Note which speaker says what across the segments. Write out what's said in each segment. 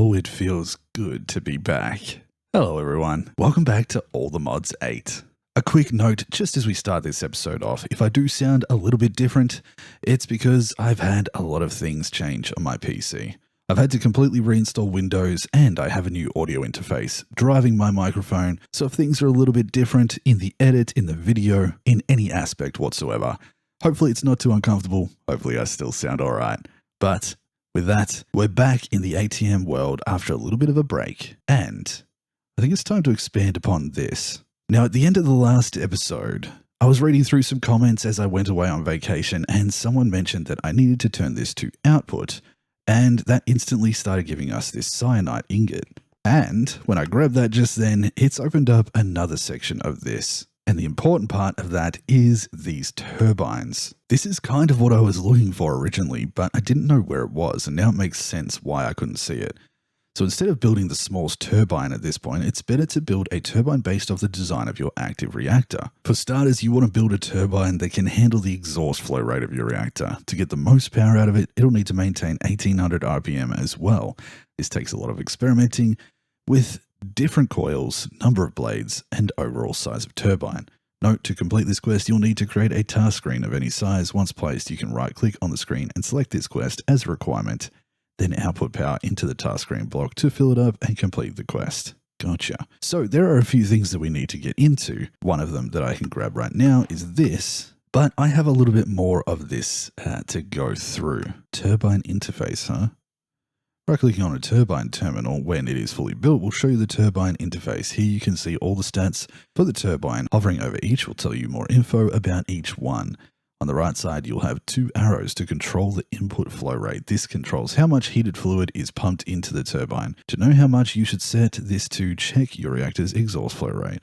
Speaker 1: Oh, it feels good to be back. Hello everyone, welcome back to All the Mods 8. A quick note just as we start this episode off, if I do sound a little bit different, it's because I've had a lot of things change on my PC. I've had to completely reinstall Windows and I have a new audio interface driving my microphone, so if things are a little bit different in the edit, in the video, in any aspect whatsoever, hopefully it's not too uncomfortable, hopefully I still sound alright. But with that, we're back in the ATM world after a little bit of a break, and I think it's time to expand upon this. Now, at the end of the last episode, I was reading through some comments as I went away on vacation, and someone mentioned that I needed to turn this to output, and that instantly started giving us this cyanide ingot. And when I grabbed that just then, it's opened up another section of this. And the important part of that is these turbines. This is kind of what I was looking for originally, but I didn't know where it was, and now it makes sense why I couldn't see it. So instead of building the smallest turbine at this point, it's better to build a turbine based off the design of your active reactor. For starters, you want to build a turbine that can handle the exhaust flow rate of your reactor. To get the most power out of it, it'll need to maintain 1800 RPM as well. This takes a lot of experimenting with different coils, number of blades, and overall size of turbine. Note, to complete this quest, you'll need to create a task screen of any size. Once placed, you can right-click on the screen and select this quest as a requirement. Then output power into the task screen block to fill it up and complete the quest. Gotcha. So there are a few things that we need to get into. One of them that I can grab right now is this, but I have a little bit more of this to go through. Turbine interface, huh? Right-clicking on a turbine terminal when it is fully built will show you the turbine interface. Here you can see all the stats for the turbine. Hovering over each will tell you more info about each one. On the right side, you'll have two arrows to control the input flow rate. This controls how much heated fluid is pumped into the turbine. To know how much, you should set this to check your reactor's exhaust flow rate.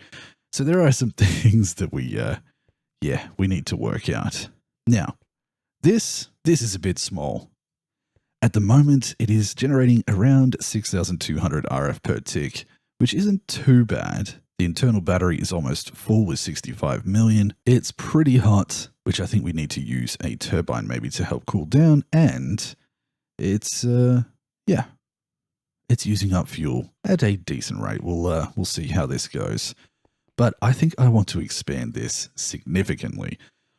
Speaker 1: So there are some things that we need to work out. Now, this is a bit small. At the moment, it is generating around 6,200 RF per tick, which isn't too bad. The internal battery is almost full with 65 million. It's pretty hot, which I think we need to use a turbine maybe to help cool down, and it's using up fuel at a decent rate. We'll see how this goes. But I think I want to expand this significantly.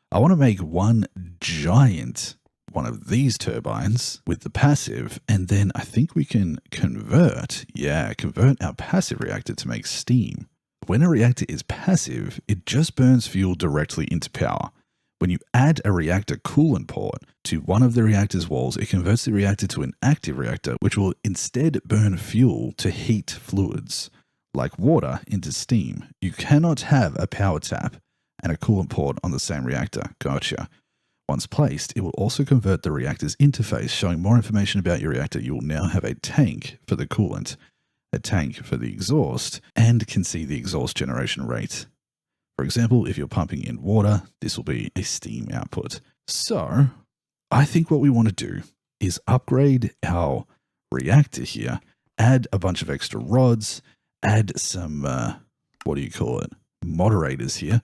Speaker 1: I want to make one giant one of these turbines with the passive, and then I think we can convert our passive reactor to make steam. When a reactor is passive, it just burns fuel directly into power. When you add a reactor coolant port to one of the reactor's walls, it converts the reactor to an active reactor, which will instead burn fuel to heat fluids, like water, into steam. You cannot have a power tap and a coolant port on the same reactor. Gotcha. Once placed, it will also convert the reactor's interface, showing more information about your reactor. You will now have a tank for the coolant, a tank for the exhaust, and can see the exhaust generation rate. For example, if you're pumping in water, this will be a steam output. So I think what we want to do is upgrade our reactor here, add a bunch of extra rods, add some, moderators here.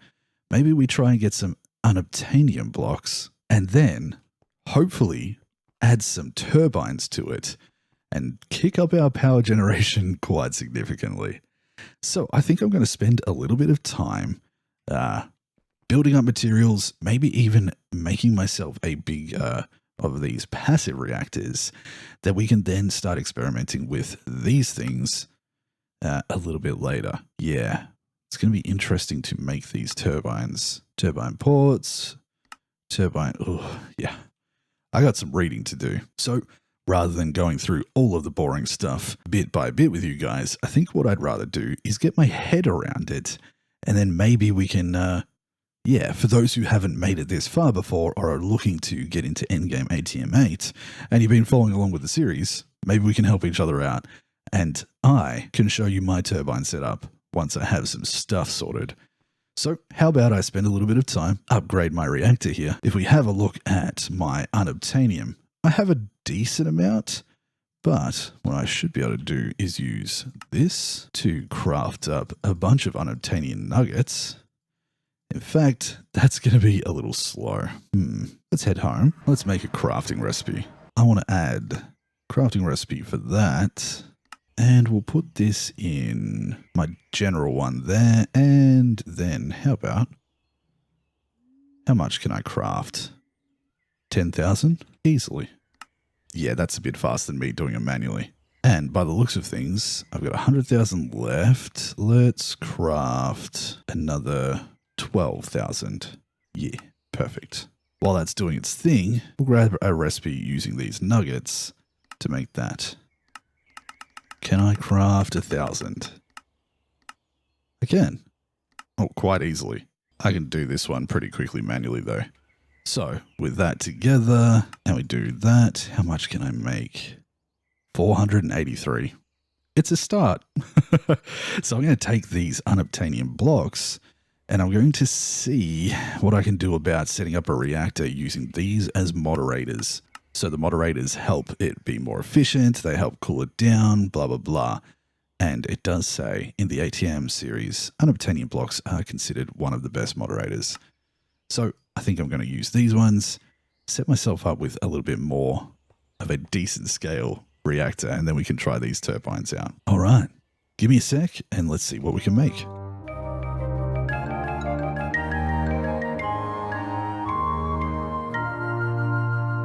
Speaker 1: Maybe we try and get some unobtainium blocks, and then hopefully add some turbines to it and kick up our power generation quite significantly. So I think I'm going to spend a little bit of time building up materials, maybe even making myself a big of these passive reactors that we can then start experimenting with these things a little bit later. Yeah, it's going to be interesting to make these turbines. Turbine ports, I got some reading to do. So rather than going through all of the boring stuff bit by bit with you guys, I think what I'd rather do is get my head around it, and then maybe we can, for those who haven't made it this far before or are looking to get into endgame ATM 8, and you've been following along with the series, maybe we can help each other out, and I can show you my turbine setup once I have some stuff sorted. So how about I spend a little bit of time, upgrade my reactor here. If we have a look at my unobtainium, I have a decent amount, but what I should be able to do is use this to craft up a bunch of unobtainium nuggets. In fact, that's going to be a little slow. Let's head home. Let's make a crafting recipe. I want to add crafting recipe for that. And we'll put this in my general one there. And then how much can I craft? 10,000? Easily. Yeah, that's a bit faster than me doing it manually. And by the looks of things, I've got 100,000 left. Let's craft another 12,000. Yeah, perfect. While that's doing its thing, we'll grab a recipe using these nuggets to make that. Can I craft 1,000? I can. Oh, quite easily. I can do this one pretty quickly manually though. So with that together, and we do that, how much can I make? 483. It's a start. So I'm going to take these unobtainium blocks and I'm going to see what I can do about setting up a reactor using these as moderators. So the moderators help it be more efficient, they help cool it down, blah, blah, blah. And it does say in the ATM series, unobtainium blocks are considered one of the best moderators. So I think I'm going to use these ones, set myself up with a little bit more of a decent scale reactor, and then we can try these turbines out. All right, give me a sec and let's see what we can make.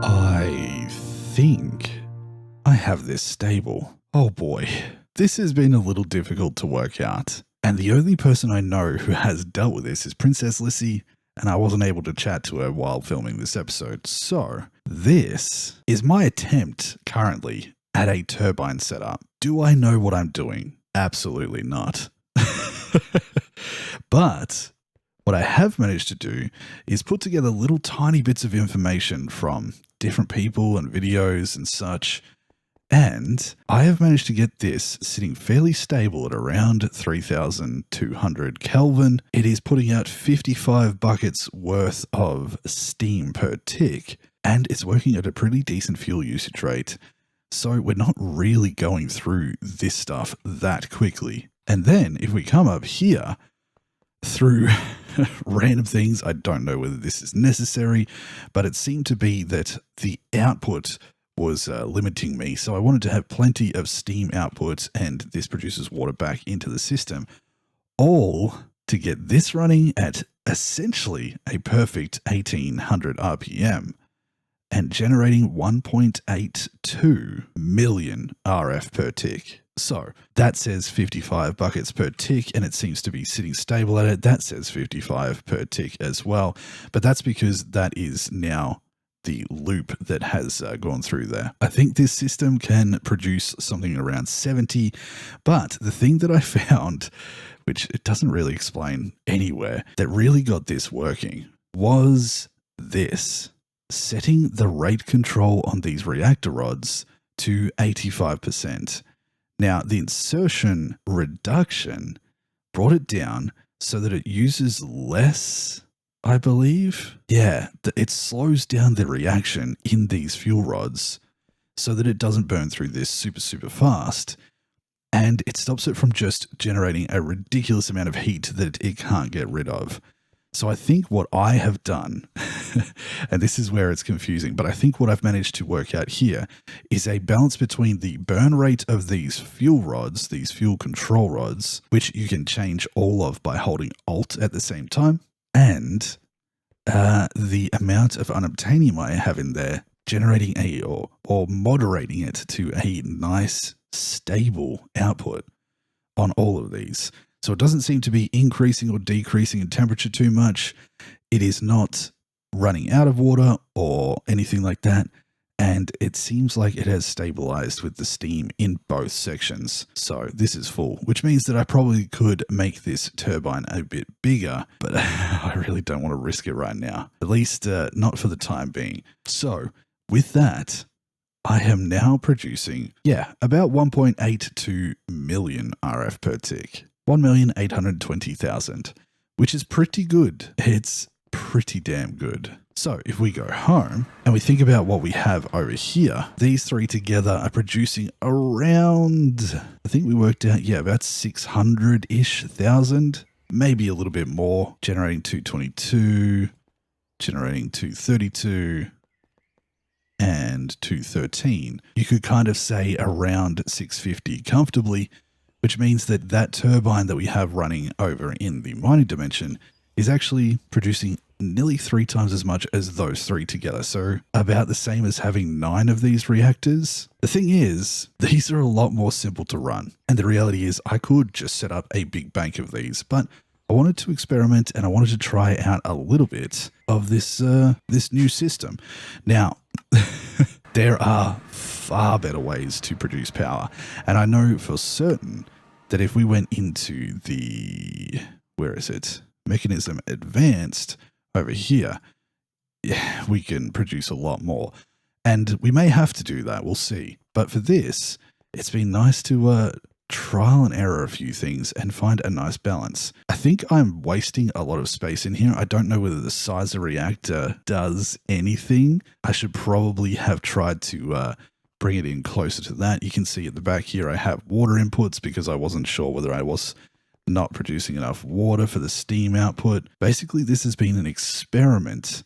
Speaker 1: I think I have this stable. Oh boy, this has been a little difficult to work out. And the only person I know who has dealt with this is Princess Lissy, and I wasn't able to chat to her while filming this episode. So this is my attempt currently at a turbine setup. Do I know what I'm doing? Absolutely not. But what I have managed to do is put together little tiny bits of information from different people and videos and such. And I have managed to get this sitting fairly stable at around 3,200 Kelvin. It is putting out 55 buckets worth of steam per tick, and it's working at a pretty decent fuel usage rate. So we're not really going through this stuff that quickly. And then if we come up here through random things, I don't know whether this is necessary, but it seemed to be that the output was limiting me. So I wanted to have plenty of steam output, and this produces water back into the system, all to get this running at essentially a perfect 1800 RPM and generating 1.82 million RF per tick. So that says 55 buckets per tick, and it seems to be sitting stable at it. That says 55 per tick as well, but that's because that is now the loop that has gone through there. I think this system can produce something around 70, but the thing that I found, which it doesn't really explain anywhere, that really got this working was this: setting the rate control on these reactor rods to 85%. Now, the insertion reduction brought it down so that it uses less, I believe. Yeah, it slows down the reaction in these fuel rods so that it doesn't burn through this super, super fast. And it stops it from just generating a ridiculous amount of heat that it can't get rid of. So I think what I have done, and this is where it's confusing, but I think what I've managed to work out here is a balance between the burn rate of these fuel rods, these fuel control rods, which you can change all of by holding Alt at the same time, and the amount of unobtainium I have in there, generating or moderating it to a nice stable output on all of these. So it doesn't seem to be increasing or decreasing in temperature too much. It is not running out of water or anything like that. And it seems like it has stabilized with the steam in both sections. So this is full, which means that I probably could make this turbine a bit bigger, but I really don't want to risk it right now. At least not for the time being. So with that, I am now producing, about 1.82 million RF per tick. 1,820,000, which is pretty good. It's pretty damn good. So if we go home and we think about what we have over here, these three together are producing around, I think we worked out, about 600-ish thousand, maybe a little bit more, generating 222, generating 232, and 213, you could kind of say around 650 comfortably, which means that that turbine that we have running over in the mining dimension is actually producing nearly 3 times as much as those 3 together. So about the same as having 9 of these reactors. The thing is, these are a lot more simple to run. And the reality is I could just set up a big bank of these, but I wanted to experiment and I wanted to try out a little bit of this new system. Now, there are far better ways to produce power. And I know for certain that if we went into the, where is it? Mekanism Advanced over here, yeah, we can produce a lot more. And we may have to do that, we'll see. But for this, it's been nice to trial and error a few things and find a nice balance. I think I'm wasting a lot of space in here. I don't know whether the size of reactor does anything. I should probably have tried to bring it in closer to that. You can see at the back here I have water inputs because I wasn't sure whether I was not producing enough water for the steam output. Basically, this has been an experiment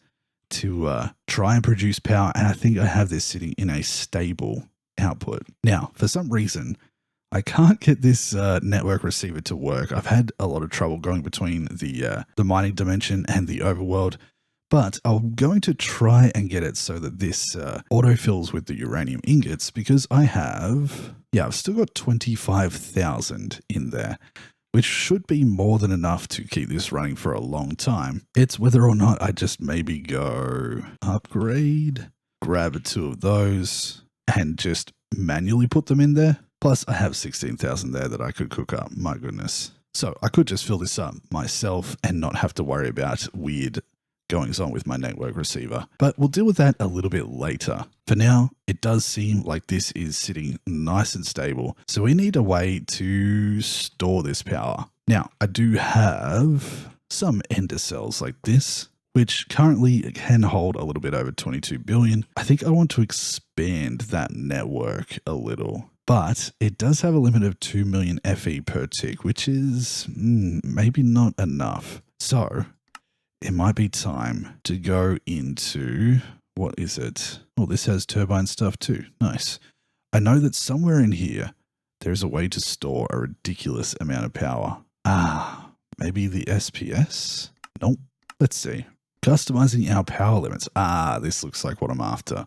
Speaker 1: to try and produce power, and I think I have this sitting in a stable output. Now, for some reason, I can't get this network receiver to work. I've had a lot of trouble going between the mining dimension and the overworld, but I'm going to try and get it so that this autofills with the uranium ingots because I've still got 25,000 in there, which should be more than enough to keep this running for a long time. It's whether or not I just maybe go upgrade, grab 2 of those, and just manually put them in there. Plus, I have 16,000 there that I could cook up. My goodness. So I could just fill this up myself and not have to worry about weird goings on with my network receiver. But we'll deal with that a little bit later. For now, it does seem like this is sitting nice and stable. So we need a way to store this power. Now, I do have some ender cells like this, which currently can hold a little bit over 22 billion. I think I want to expand that network a little. But it does have a limit of 2 million FE per tick, which is maybe not enough. So it might be time to go into, what is it? Oh, this has turbine stuff too. Nice. I know that somewhere in here, there's a way to store a ridiculous amount of power. Maybe the SPS? Nope. Let's see. Customizing our power limits. This looks like what I'm after.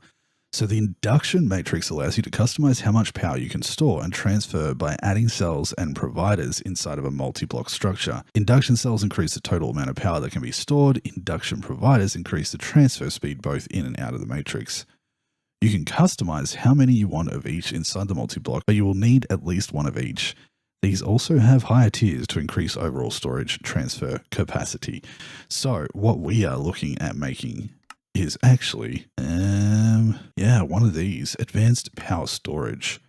Speaker 1: So the induction matrix allows you to customize how much power you can store and transfer by adding cells and providers inside of a multi-block structure. Induction cells increase the total amount of power that can be stored. Induction providers increase the transfer speed both in and out of the matrix. You can customize how many you want of each inside the multi-block, but you will need at least 1 of each. These also have higher tiers to increase overall storage transfer capacity. So what we are looking at making is actually, one of these, advanced power storage.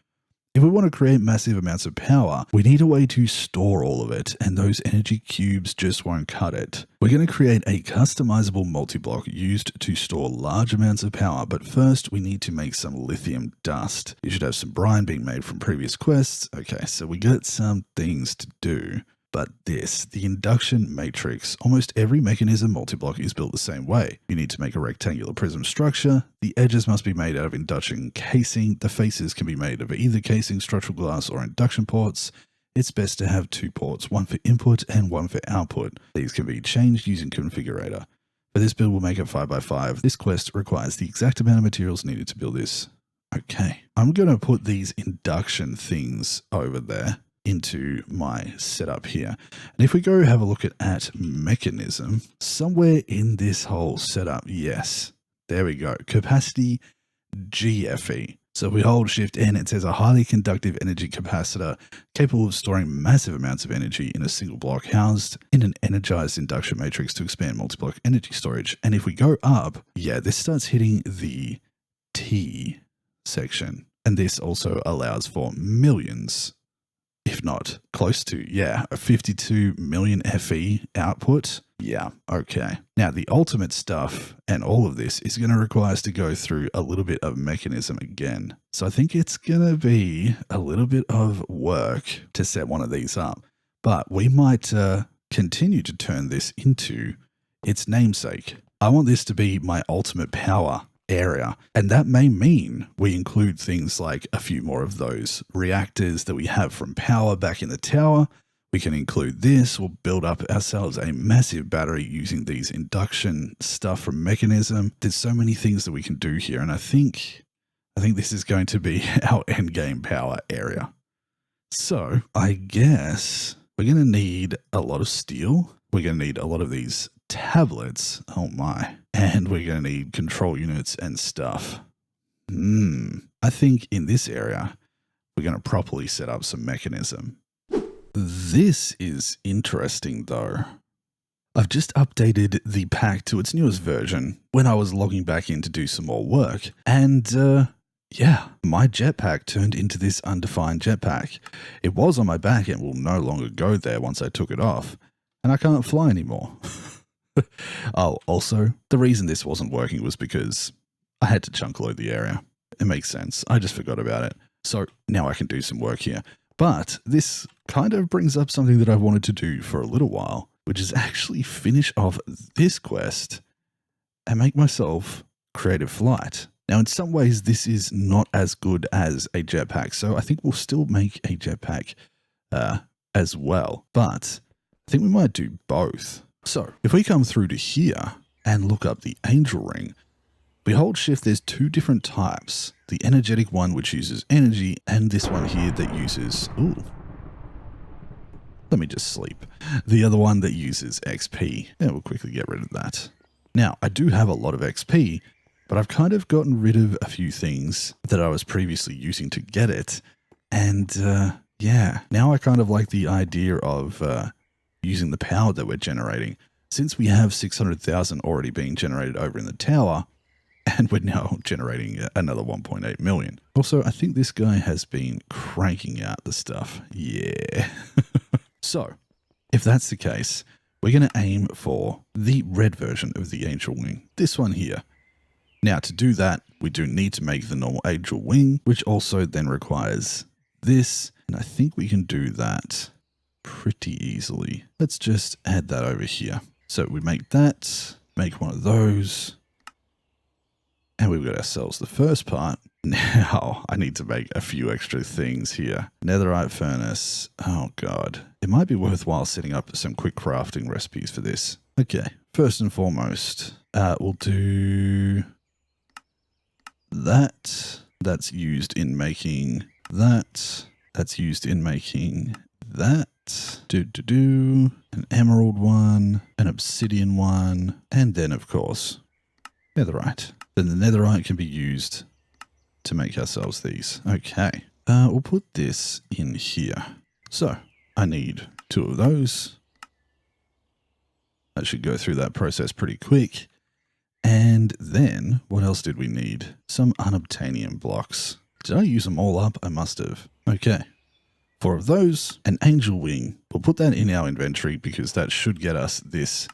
Speaker 1: If we want to create massive amounts of power, we need a way to store all of it, and those energy cubes just won't cut it. We're going to create a customizable multi-block used to store large amounts of power, but first we need to make some lithium dust. You should have some brine being made from previous quests. Okay, so we got some things to do. But the induction matrix, almost every mechanism multi-block is built the same way. You need to make a rectangular prism structure. The edges must be made out of induction casing. The faces can be made of either casing, structural glass, or induction ports. It's best to have 2 ports, 1 for input and 1 for output. These can be changed using configurator. For this build, we'll make it 5x5. This quest requires the exact amount of materials needed to build this. Okay, I'm going to put these induction things over there into my setup here. And if we go have a look at Mekanism, somewhere in this whole setup, yes, there we go, capacity GFE. So if we hold Shift N, it says a highly conductive energy capacitor capable of storing massive amounts of energy in a single block housed in an energized induction matrix to expand multi-block energy storage. And if we go up, this starts hitting the T section. And this also allows for millions, if not close to, a 52 million FE output. Yeah, okay. Now the ultimate stuff and all of this is going to require us to go through a little bit of Mekanism again. So I think it's going to be a little bit of work to set one of these up, but we might continue to turn this into its namesake. I want this to be my ultimate power area. And that may mean we include things like a few more of those reactors that we have from power back in the tower. We can include this. We'll build up ourselves a massive battery using these induction stuff from Mekanism. There's so many things that we can do here. And I think this is going to be our endgame power area. So I guess we're going to need a lot of steel. We're going to need a lot of these tablets. Oh my. And we're going to need control units and stuff. I think in this area, we're going to properly set up some Mekanism. This is interesting though. I've just updated the pack to its newest version when I was logging back in to do some more work. And yeah, my jetpack turned into this undefined jetpack. It was on my back and will no longer go there once I took it off. And I can't fly anymore. Oh, also, the reason this wasn't working was because I had to chunk load the area. It makes sense. I just forgot about it. So now I can do some work here. But this kind of brings up something that I've wanted to do for a little while, which is actually finish off this quest and make myself creative flight. Now, in some ways, this is not as good as a jetpack, so I think we'll still make a jetpack as well. But I think we might do both. So if we come through to here and look up the angel ring, we hold shift, there's two different types. The energetic one, which uses energy, and this one here that uses, let me just sleep. The other one that uses XP. And we'll quickly get rid of that. Now, I do have a lot of XP, but I've kind of gotten rid of a few things that I was previously using to get it. And yeah, now I kind of like the idea of using the power that we're generating. Since we have 600,000 already being generated over in the tower, and we're now generating another 1.8 million. Also, I think this guy has been cranking out the stuff. Yeah. So, if that's the case, we're going to aim for the red version of the angel wing. This one here. Now, to do that, we do need to make the normal angel wing, which also then requires this. And I think we can do that pretty easily. Let's just add that over here. So we make that, make one of those. And we've got ourselves the first part. Now I need to make a few extra things here. Netherite furnace. Oh God. It might be worthwhile setting up some quick crafting recipes for this. Okay. First and foremost, we'll do that. That's used in making that. That's used in making that. An emerald one, an obsidian one, and then of course, netherite. Then the netherite can be used to make ourselves these. Okay. We'll put this in here. So I need 2 of those. That should go through that process pretty quick. And then what else did we need? Some unobtainium blocks. Did I use them all up? I must have. Okay. 4 of those, an angel wing. We'll put that in our inventory because that should get us this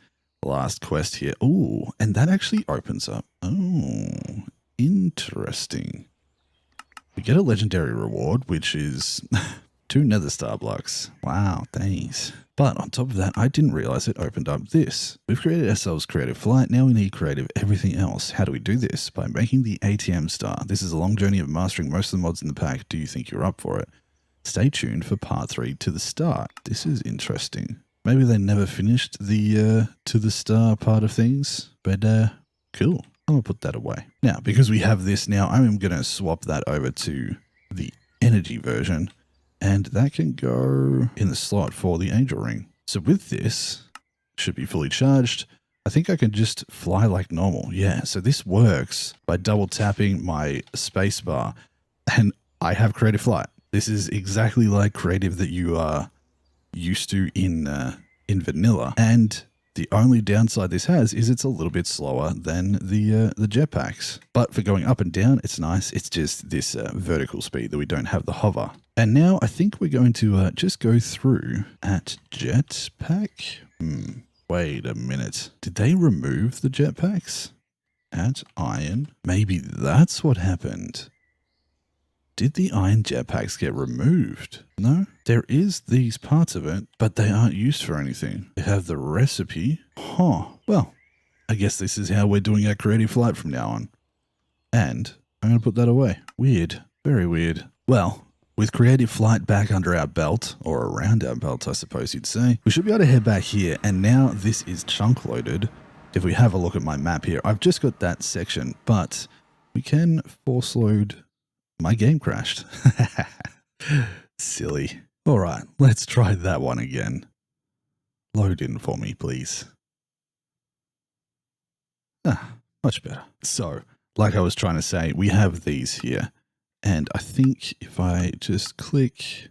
Speaker 1: last quest here. Ooh, and that actually opens up. Oh, interesting. We get a legendary reward, which is 2 nether star blocks. Wow, thanks. But on top of that, I didn't realize it opened up this. We've created ourselves creative flight. Now we need creative everything else. How do we do this? By making the ATM Star. This is a long journey of mastering most of the mods in the pack. Do you think you're up for it? Stay tuned for part 3 to the start. This is interesting. Maybe they never finished the to the star part of things, but cool. I'm gonna put that away. Now, because we have this now, I'm gonna swap that over to the energy version, and that can go in the slot for the angel ring. So with this, should be fully charged. I think I can just fly like normal. Yeah, so this works by double tapping my space bar, and I have creative flight. This is exactly like creative that you are used to in vanilla, and the only downside this has is it's a little bit slower than the jetpacks. But for going up and down, it's nice. It's just this vertical speed that we don't have the hover. And now I think we're going to just go through at jetpack. Wait a minute. Did they remove the jetpacks? At iron? Maybe that's what happened. Did the iron jetpacks get removed? No, there is these parts of it, but they aren't used for anything. They have the recipe. Huh. Well, I guess this is how we're doing our creative flight from now on. And I'm going to put that away. Weird. Very weird. Well, with creative flight back under our belt, or around our belt, I suppose you'd say, we should be able to head back here. And now this is chunk loaded. If we have a look at my map here, I've just got that section, but we can force load. My game crashed. Silly. All right, let's try that one again. Load in for me, please. Ah, much better. So, like I was trying to say, we have these here. And I think if I just click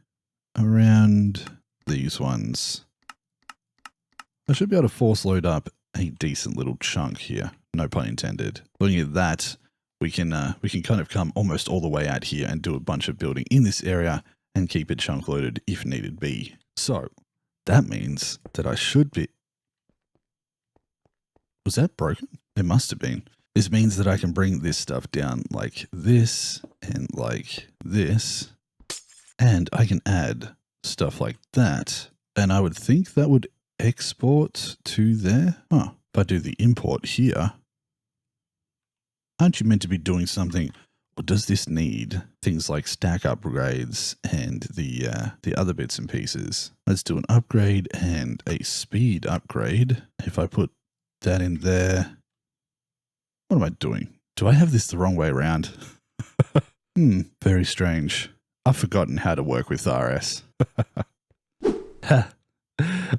Speaker 1: around these ones, I should be able to force load up a decent little chunk here. No pun intended. Looking at that, we can kind of come almost all the way out here and do a bunch of building in this area and keep it chunk loaded if needed be. So that means that I should be... Was that broken? It must have been. This means that I can bring this stuff down like this and like this, and I can add stuff like that. And I would think that would export to there. Huh. If I do the import here, aren't you meant to be doing something? Or does this need things like stack upgrades and the other bits and pieces? Let's do an upgrade and a speed upgrade. If I put that in there, what am I doing? Do I have this the wrong way around? Very strange. I've forgotten how to work with RS. I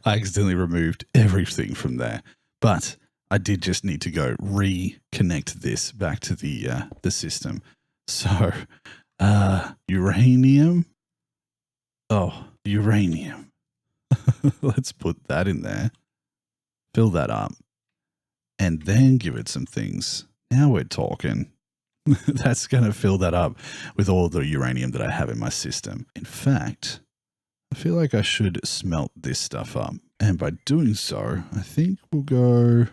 Speaker 1: accidentally removed everything from there, but I did just need to go reconnect this back to the system. So, uranium. Oh, uranium. Let's put that in there. Fill that up. And then give it some things. Now we're talking. That's going to fill that up with all the uranium that I have in my system. In fact, I feel like I should smelt this stuff up. And by doing so, I think we'll go...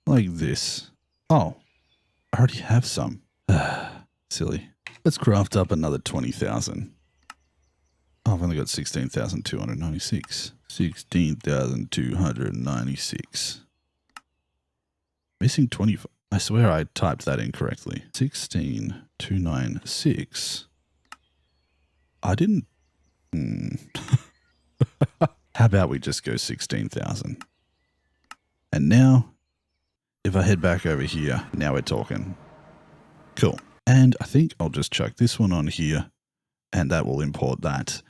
Speaker 1: like this. Oh, I already have some. Silly. Let's craft up another 20,000. Oh, I've only got 16,296. 16,296. Missing 25. I swear I typed that incorrectly. 16,296. I didn't. How about we just go 16,000? And now, if I head back over here, now we're talking. Cool. And I think I'll just chuck this one on here, and that will import that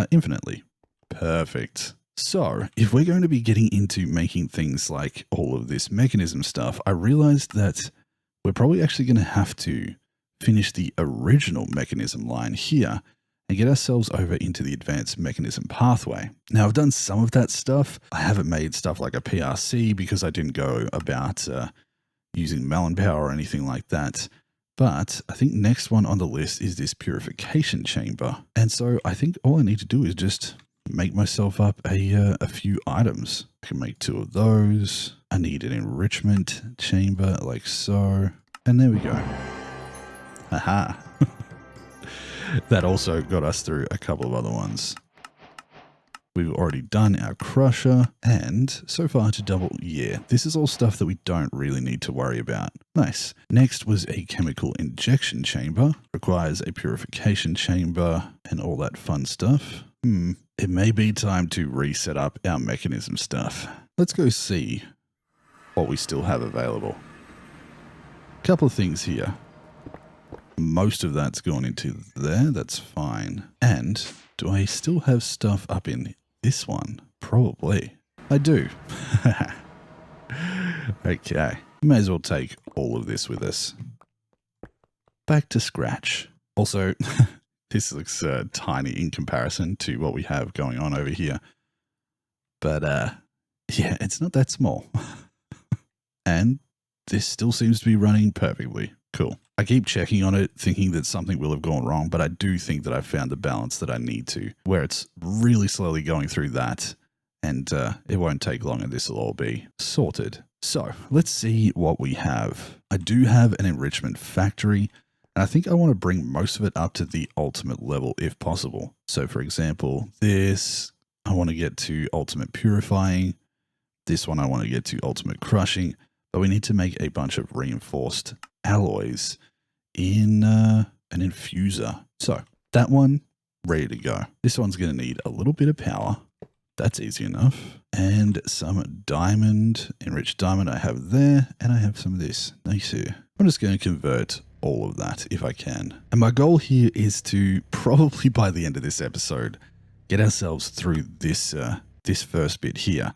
Speaker 1: infinitely. Perfect. So, if we're going to be getting into making things like all of this Mekanism stuff, I realized that we're probably actually going to have to finish the original Mekanism line here and get ourselves over into the advanced Mekanism pathway. Now, I've done some of that stuff. I haven't made stuff like a PRC because I didn't go about using melon power or anything like that. But I think next one on the list is this purification chamber. And so I think all I need to do is just make myself up a few items. I can make 2 of those. I need an enrichment chamber like so. And there we go. Aha. That also got us through a couple of other ones. We've already done our crusher, and so far to double, yeah, this is all stuff that we don't really need to worry about. Nice. Next was a chemical injection chamber. Requires a purification chamber and all that fun stuff. It may be time to reset up our Mekanism stuff. Let's go see what we still have available. Couple of things here. Most of that's gone into there, that's fine. And do I still have stuff up in this one? Probably. I do. Okay. May as well take all of this with us. Back to scratch. Also, this looks tiny in comparison to what we have going on over here. But yeah, it's not that small. And this still seems to be running perfectly. Cool. I keep checking on it, thinking that something will have gone wrong, but I do think that I've found the balance that I need to, where it's really slowly going through that, and it won't take long and this will all be sorted. So let's see what we have. I do have an enrichment factory, and I think I want to bring most of it up to the ultimate level if possible. So for example, this, I want to get to ultimate purifying. This one I want to get to ultimate crushing, but we need to make a bunch of reinforced alloys in an infuser. So that one, ready to go. This one's going to need a little bit of power. That's easy enough. And some diamond, enriched diamond I have there, and I have some of this. Nice here. I'm just going to convert all of that if I can. And my goal here is to probably by the end of this episode, get ourselves through this, this first bit here.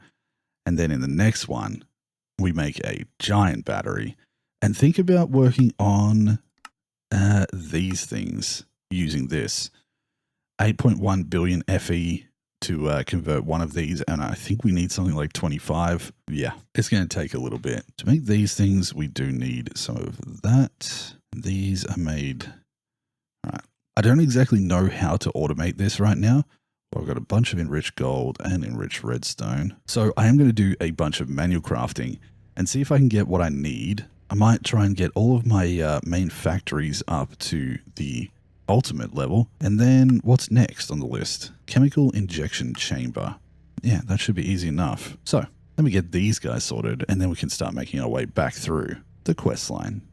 Speaker 1: And then in the next one, we make a giant battery and think about working on these things using this. 8.1 billion FE to convert one of these, and I think we need something like 25. Yeah, it's going to take a little bit. To make these things, we do need some of that. These are made... All right. I don't exactly know how to automate this right now. I've got a bunch of enriched gold and enriched redstone. So I am going to do a bunch of manual crafting and see if I can get what I need. I might try and get all of my main factories up to the ultimate level. And then what's next on the list? Chemical injection chamber. Yeah, that should be easy enough. So let me get these guys sorted and then we can start making our way back through the quest line.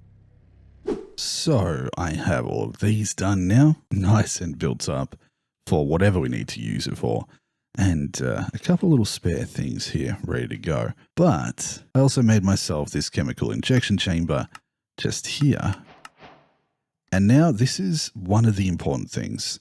Speaker 1: So I have all of these done now, nice and built up for whatever we need to use it for. And a couple little spare things here ready to go. But I also made myself this chemical injection chamber just here. And now this is one of the important things.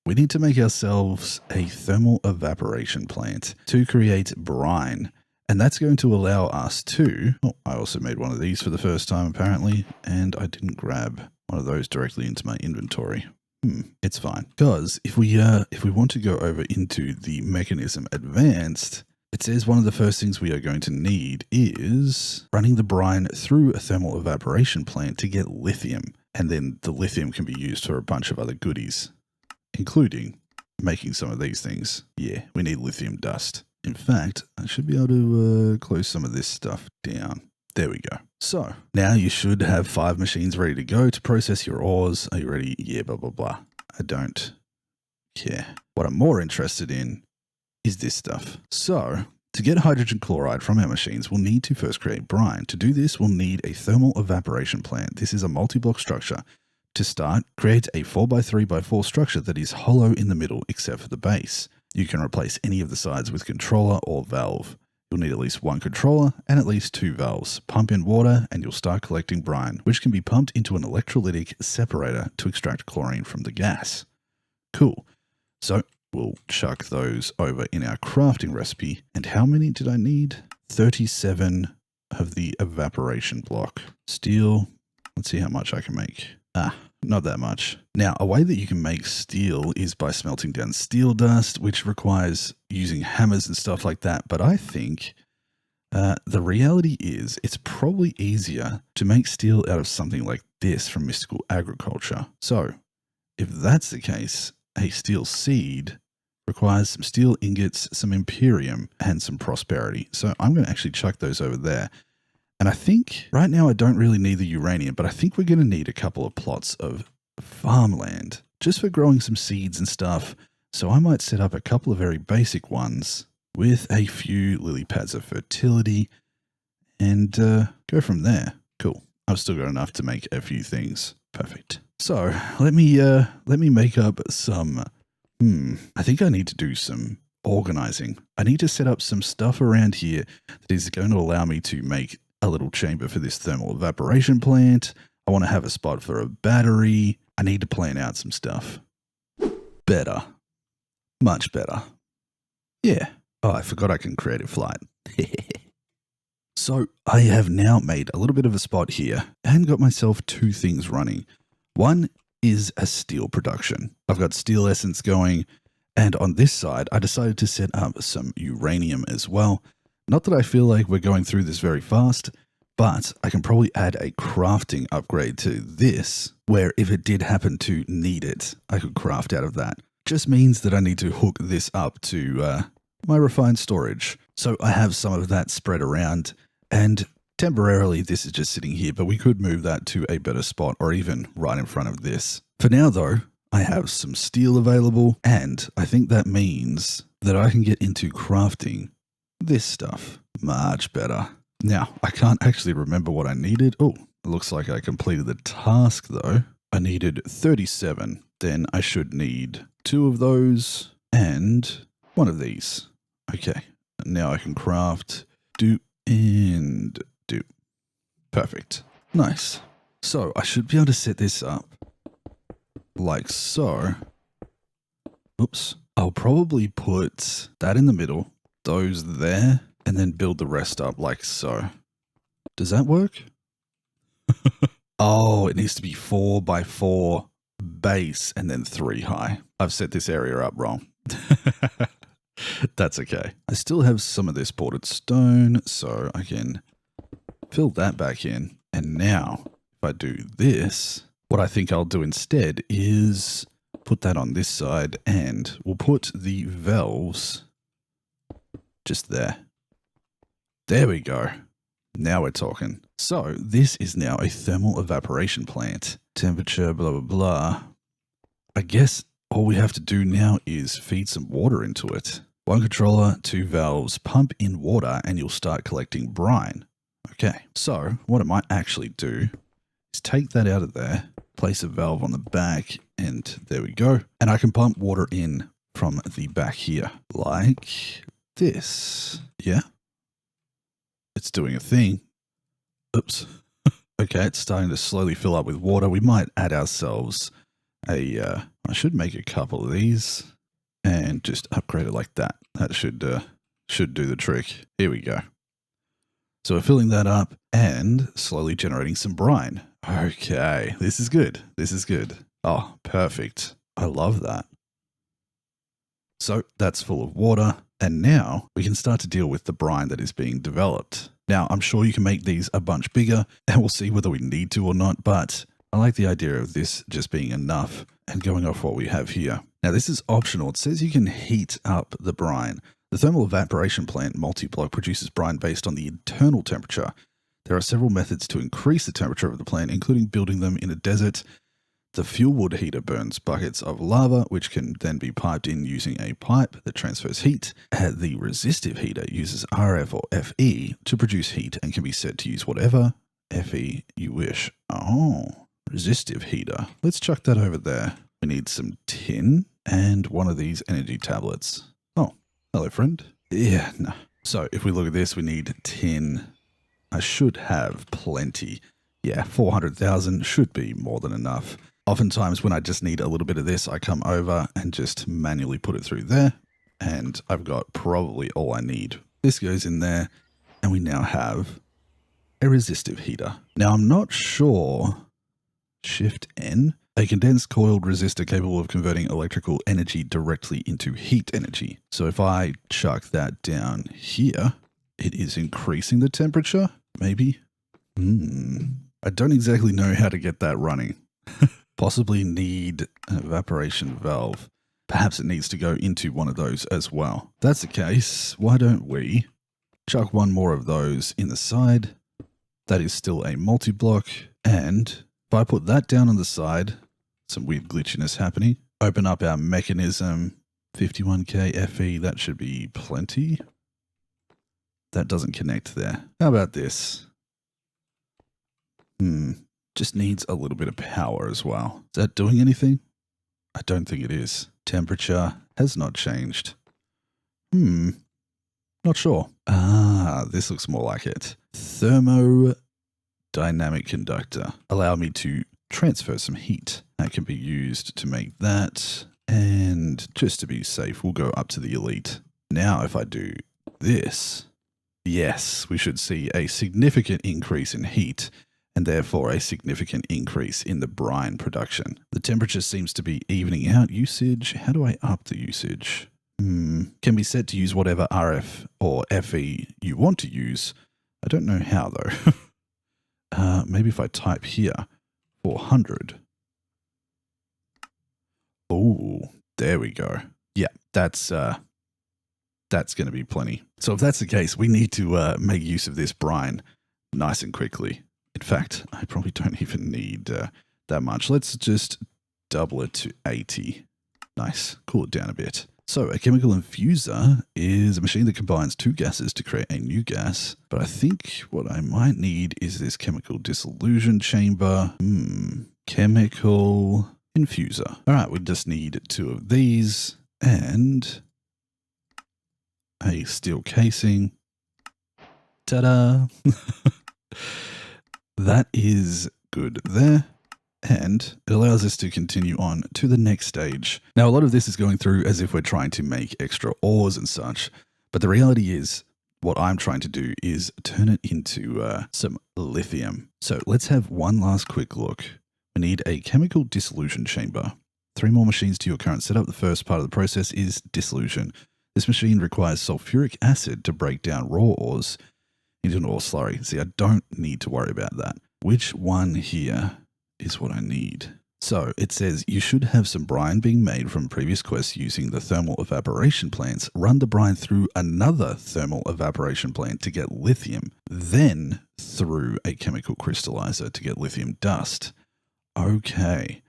Speaker 1: We need to make ourselves a thermal evaporation plant to create brine. And that's going to allow us to... Oh, I also made one of these for the first time apparently. And I didn't grab one of those directly into my inventory. It's fine. Because if we want to go over into the Mekanism Advanced, it says one of the first things we are going to need is running the brine through a thermal evaporation plant to get lithium. And then the lithium can be used for a bunch of other goodies, including making some of these things. Yeah, we need lithium dust. In fact, I should be able to close some of this stuff down. There we go. So now you should have 5 machines ready to go to process your ores. Are you ready? Yeah, blah, blah, blah. I don't care. What I'm more interested in is this stuff. So to get hydrogen chloride from our machines, we'll need to first create brine. To do this, we'll need a thermal evaporation plant. This is a multi-block structure. To start, create a 4x3x4 structure that is hollow in the middle except for the base. You can replace any of the sides with controller or valve. You'll need at least 1 controller and at least 2 valves. Pump in water and you'll start collecting brine, which can be pumped into an electrolytic separator to extract chlorine from the gas. Cool. So we'll chuck those over in our crafting recipe. And how many did I need? 37 of the evaporation block. Steel. Let's see how much I can make. Not that much. Now, a way that you can make steel is by smelting down steel dust, which requires using hammers and stuff like that. But I think the reality is it's probably easier to make steel out of something like this from mystical agriculture. So if that's the case, a steel seed requires some steel ingots, some Imperium, and some prosperity. So I'm going to actually chuck those over there. And I think right now I don't really need the uranium, but I think we're going to need a couple of plots of farmland just for growing some seeds and stuff. So I might set up a couple of very basic ones with a few lily pads of fertility and go from there. Cool. I've still got enough to make a few things. Perfect. So let me make up some, I think I need to do some organizing. I need to set up some stuff around here that is going to allow me to make a little chamber for this thermal evaporation plant. I want to have a spot for a battery. I need to plan out some stuff. Better. Much better. Yeah. Oh, I forgot I can create a flight. So I have now made a little bit of a spot here and got myself 2 things running. One is a steel production. I've got steel essence going, and on this side, I decided to set up some uranium as well. Not that I feel like we're going through this very fast, but I can probably add a crafting upgrade to this, where if it did happen to need it, I could craft out of that. Just means that I need to hook this up to my refined storage. So I have some of that spread around, And temporarily, this is just sitting here, but we could move that to a better spot or even right in front of this. For now, though, I have some steel available, and I think that means that I can get into crafting this stuff much better. Now, I can't actually remember what I needed. Oh, it looks like I completed the task, though. I needed 37. Then I should need 2 of those and 1 of these. Okay, now I can craft do and do. Perfect. Nice. So I should be able to set this up like so. Oops. I'll probably put that in the middle, those there, and then build the rest up like so. Does that work? Oh, it needs to be 4 by 4 base and then 3 high. I've set this area up wrong. That's okay. I still have some of this ported stone, so I can fill that back in. And now, if I do this, what I think I'll do instead is put that on this side, and we'll put the valves just there. There we go. Now we're talking. So this is now a thermal evaporation plant. Temperature, blah, blah, blah. I guess all we have to do now is feed some water into it. 1 controller, 2 valves, pump in water, and you'll start collecting brine. Okay, so what I might actually do is take that out of there, place a valve on the back, and there we go. And I can pump water in from the back here, like this. Yeah. It's doing a thing. Oops. Okay, it's starting to slowly fill up with water. We might add ourselves I should make a couple of these and just upgrade it like that. That should do the trick. Here we go. So we're filling that up and slowly generating some brine. Okay, this is good. This is good. Oh, perfect. I love that. So that's full of water. And now we can start to deal with the brine that is being developed. Now, I'm sure you can make these a bunch bigger, and we'll see whether we need to or not, but I like the idea of this just being enough and going off what we have here. Now, this is optional. It says you can heat up the brine. The thermal evaporation plant multi-block produces brine based on the internal temperature. There are several methods to increase the temperature of the plant, including building them in a desert. The fuel wood heater burns buckets of lava, which can then be piped in using a pipe that transfers heat. The resistive heater uses RF or FE to produce heat and can be set to use whatever FE you wish. Oh, resistive heater. Let's chuck that over there. We need some tin and 1 of these energy tablets. Oh, hello, friend. Yeah, no. So if we look at this, we need tin. I should have plenty. Yeah, 400,000 should be more than enough. Oftentimes when I just need a little bit of this, I come over and just manually put it through there, and I've got probably all I need. This goes in there, and we now have a resistive heater. Now I'm not sure, Shift N, a condensed coiled resistor capable of converting electrical energy directly into heat energy. So if I chuck that down here, it is increasing the temperature, maybe? I don't exactly know how to get that running. Possibly need an evaporation valve. Perhaps it needs to go into 1 of those as well. If that's the case, why don't we chuck 1 more of those in the side? That is still a multi-block. And if I put that down on the side, some weird glitchiness happening. Open up our Mekanism, 51k FE, that should be plenty. That doesn't connect there. How about this? Just needs a little bit of power as well. Is that doing anything? I don't think it is. Temperature has not changed. Not sure. Ah, this looks more like it. Thermodynamic conductor. Allow me to transfer some heat. That can be used to make that. And just to be safe, we'll go up to the elite. Now, if I do this, yes, we should see a significant increase in heat, and therefore a significant increase in the brine production. The temperature seems to be evening out. Usage, how do I up the usage? Can be set to use whatever RF or FE you want to use. I don't know how though. Maybe if I type here, 400. Oh, there we go. Yeah, that's that's going to be plenty. So if that's the case, we need to make use of this brine nice and quickly. In fact, I probably don't even need that much. Let's just double it to 80. Nice. Cool it down a bit. So a chemical infuser is a machine that combines two gases to create a new gas. But I think what I might need is this chemical dissolution chamber. Chemical infuser. All right, we just need 2 of these and a steel casing. Ta-da! That is good there. And it allows us to continue on to the next stage. Now, a lot of this is going through as if we're trying to make extra ores and such, but the reality is what I'm trying to do is turn it into some lithium. So let's have one last quick look. We need a chemical dissolution chamber. 3 more machines to your current setup. The first part of the process is dissolution. This machine requires sulfuric acid to break down raw ores into an ore slurry. See, I don't need to worry about that. Which one here is what I need? So it says you should have some brine being made from previous quests using the thermal evaporation plants. Run the brine through another thermal evaporation plant to get lithium, then through a chemical crystallizer to get lithium dust. Okay,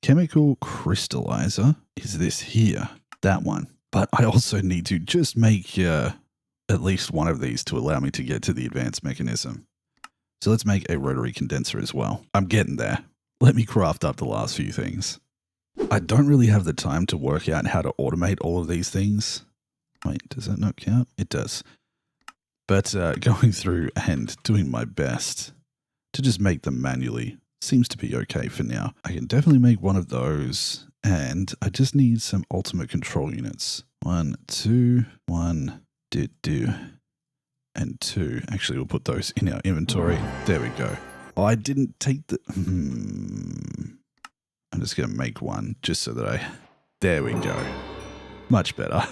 Speaker 1: chemical crystallizer is this here, that one. But I also need to just make at least one of these to allow me to get to the advanced mechanism. So let's make a rotary condenser as well. I'm getting there. Let me craft up the last few things. I don't really have the time to work out how to automate all of these things. Wait, does that not count? It does. But going through and doing my best to just make them manually seems to be okay for now. I can definitely make one of those, and I just need some ultimate control units. 1, 2, 1, and 2. Actually, we'll put those in our inventory. There we go. Oh, I didn't take the... I'm just going to make one just so that There we go. Much better.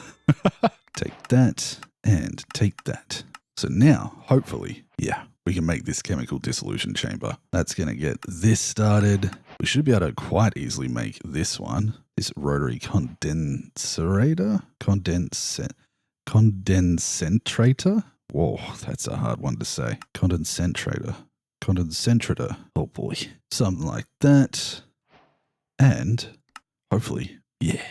Speaker 1: Take that and take that. So now, hopefully, yeah, we can make this chemical dissolution chamber. That's going to get this started. We should be able to quite easily make this one. This rotary condensator? Condensator? Whoa, that's a hard one to say. Condensator. Oh boy. Something like that. And hopefully, yeah.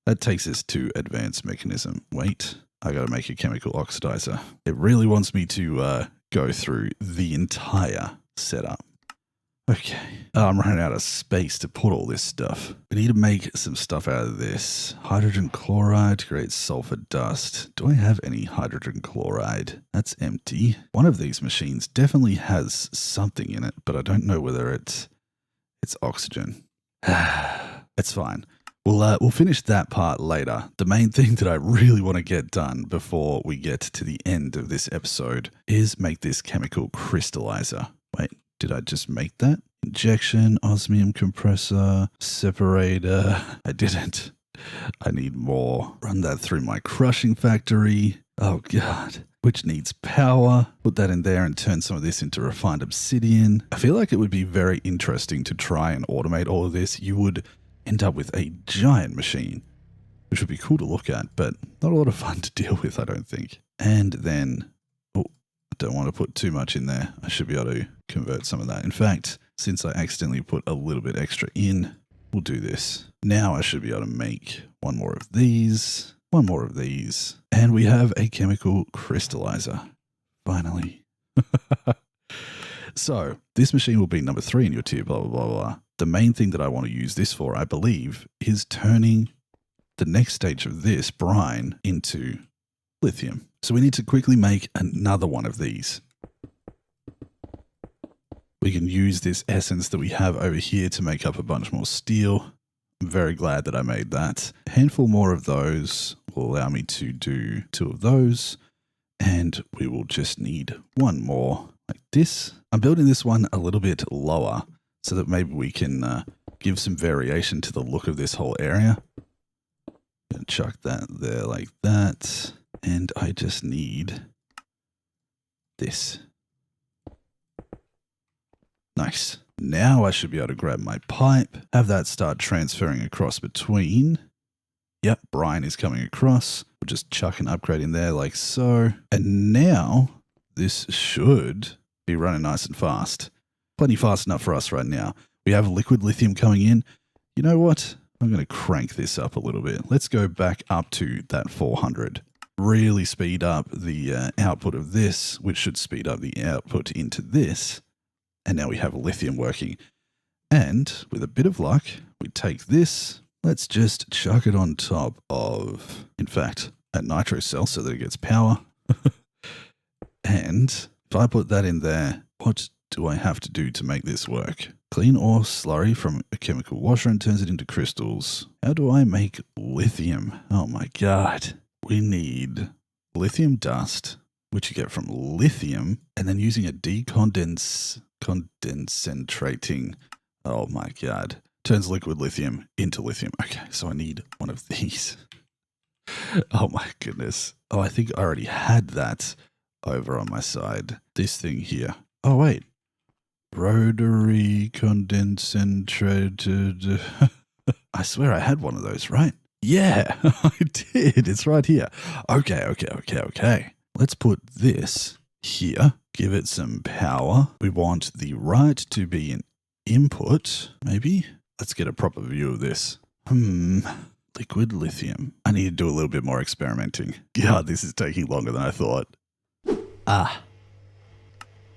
Speaker 1: That takes us to advanced mechanism. Wait, I gotta make a chemical oxidizer. It really wants me to go through the entire setup. Okay, I'm running out of space to put all this stuff. We need to make some stuff out of this. Hydrogen chloride to create sulfur dust. Do I have any hydrogen chloride? That's empty. One of these machines definitely has something in it, but I don't know whether it's oxygen. It's fine. We'll finish that part later. The main thing that I really want to get done before we get to the end of this episode is make this chemical crystallizer. Wait. Did I just make that? Injection, osmium compressor, separator. I didn't. I need more. Run that through my crushing factory. Oh God. Which needs power. Put that in there and turn some of this into refined obsidian. I feel like it would be very interesting to try and automate all of this. You would end up with a giant machine, which would be cool to look at, but not a lot of fun to deal with, I don't think. And then... don't want to put too much in there. I should be able to convert some of that. In fact, since I accidentally put a little bit extra in, we'll do this. Now I should be able to make one more of these, and we have a chemical crystallizer. Finally. So this machine will be number 3 in your tier, blah, blah, blah, blah. The main thing that I want to use this for, I believe, is turning the next stage of this brine into lithium. So we need to quickly make another one of these. We can use this essence that we have over here to make up a bunch more steel. I'm very glad that I made that. A handful more of those will allow me to do 2 of those. And we will just need one more like this. I'm building this one a little bit lower so that maybe we can give some variation to the look of this whole area. And chuck that there like that. And I just need this. Nice. Now I should be able to grab my pipe, have that start transferring across between. Yep, brine is coming across. We'll just chuck an upgrade in there like so. And now this should be running nice and fast. Plenty fast enough for us right now. We have liquid lithium coming in. You know what? I'm going to crank this up a little bit. Let's go back up to that 400. Really speed up the output of this, which should speed up the output into this. And now we have lithium working. And with a bit of luck, we take this. Let's just chuck it on top of, in fact, a nitro cell so that it gets power. And if I put that in there, what do I have to do to make this work? Clean ore slurry from a chemical washer and turns it into crystals. How do I make lithium? Oh my God. We need lithium dust, which you get from lithium, and then using a condensating. Oh my God. Turns liquid lithium into lithium. Okay, so I need one of these. Oh my goodness. Oh, I think I already had that over on my side. This thing here. Oh, wait. Rotary condensated. I swear I had one of those, right? Yeah, I did. It's right here. Okay. Let's put this here. Give it some power. We want the right to be an input, maybe. Let's get a proper view of this. Liquid lithium. I need to do a little bit more experimenting. God, this is taking longer than I thought.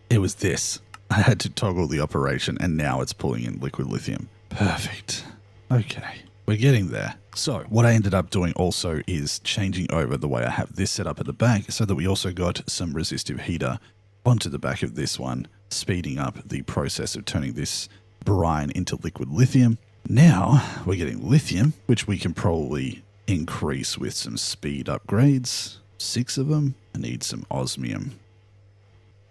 Speaker 1: It was this. I had to toggle the operation and now it's pulling in liquid lithium. Perfect. Okay, we're getting there. So what I ended up doing also is changing over the way I have this set up at the back so that we also got some resistive heater onto the back of this one, speeding up the process of turning this brine into liquid lithium. Now we're getting lithium, which we can probably increase with some speed upgrades. 6 of them. I need some osmium.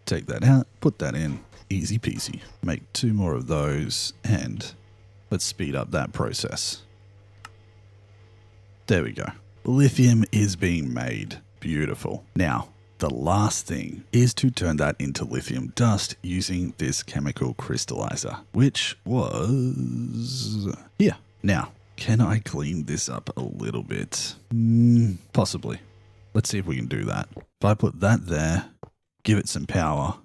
Speaker 1: Take that out, put that in. Easy peasy. Make 2 more of those and let's speed up that process. There we go. Lithium is being made. Beautiful. Now, the last thing is to turn that into lithium dust using this chemical crystallizer, which was here. Now, can I clean this up a little bit? Possibly. Let's see if we can do that. If I put that there, give it some power,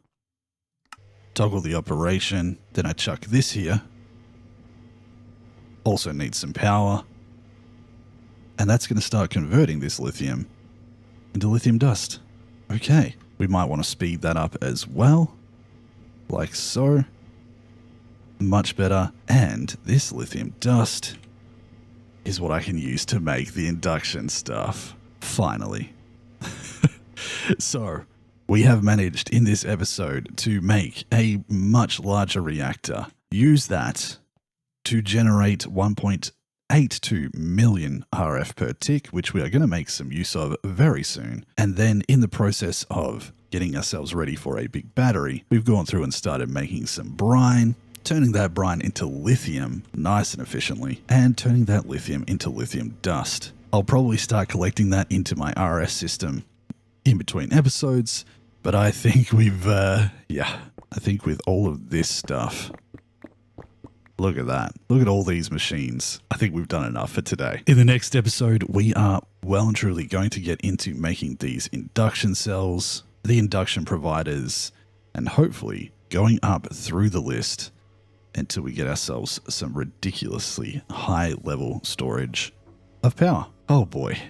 Speaker 1: toggle the operation, then I chuck this here. Also needs some power. And that's going to start converting this lithium into lithium dust. Okay, we might want to speed that up as well. Like so. Much better. And this lithium dust is what I can use to make the induction stuff. Finally. So, we have managed in this episode to make a much larger reactor. Use that to generate 1.82 million RF per tick, which we are going to make some use of very soon. And then in the process of getting ourselves ready for a big battery, we've gone through and started making some brine, turning that brine into lithium nice and efficiently, and turning that lithium into lithium dust. I'll probably start collecting that into my RS system in between episodes, but I think we've, I think with all of this stuff, look at that. Look at all these machines. I think we've done enough for today. In the next episode, we are well and truly going to get into making these induction cells, the induction providers, and hopefully going up through the list until we get ourselves some ridiculously high level storage of power. Oh boy.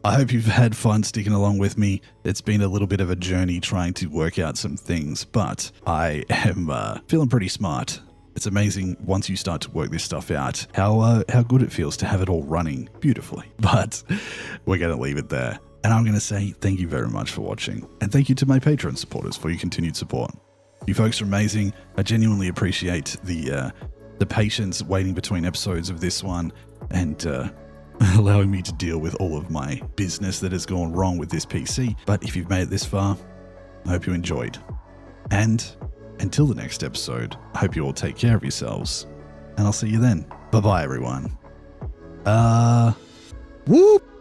Speaker 1: I hope you've had fun sticking along with me. It's been a little bit of a journey trying to work out some things, but I am feeling pretty smart. It's amazing once you start to work this stuff out, how good it feels to have it all running beautifully. But we're going to leave it there. And I'm going to say thank you very much for watching. And thank you to my Patreon supporters for your continued support. You folks are amazing. I genuinely appreciate the patience waiting between episodes of this one and allowing me to deal with all of my business that has gone wrong with this PC. But if you've made it this far, I hope you enjoyed. And until the next episode, I hope you all take care of yourselves. And I'll see you then. Bye-bye, everyone. Whoop!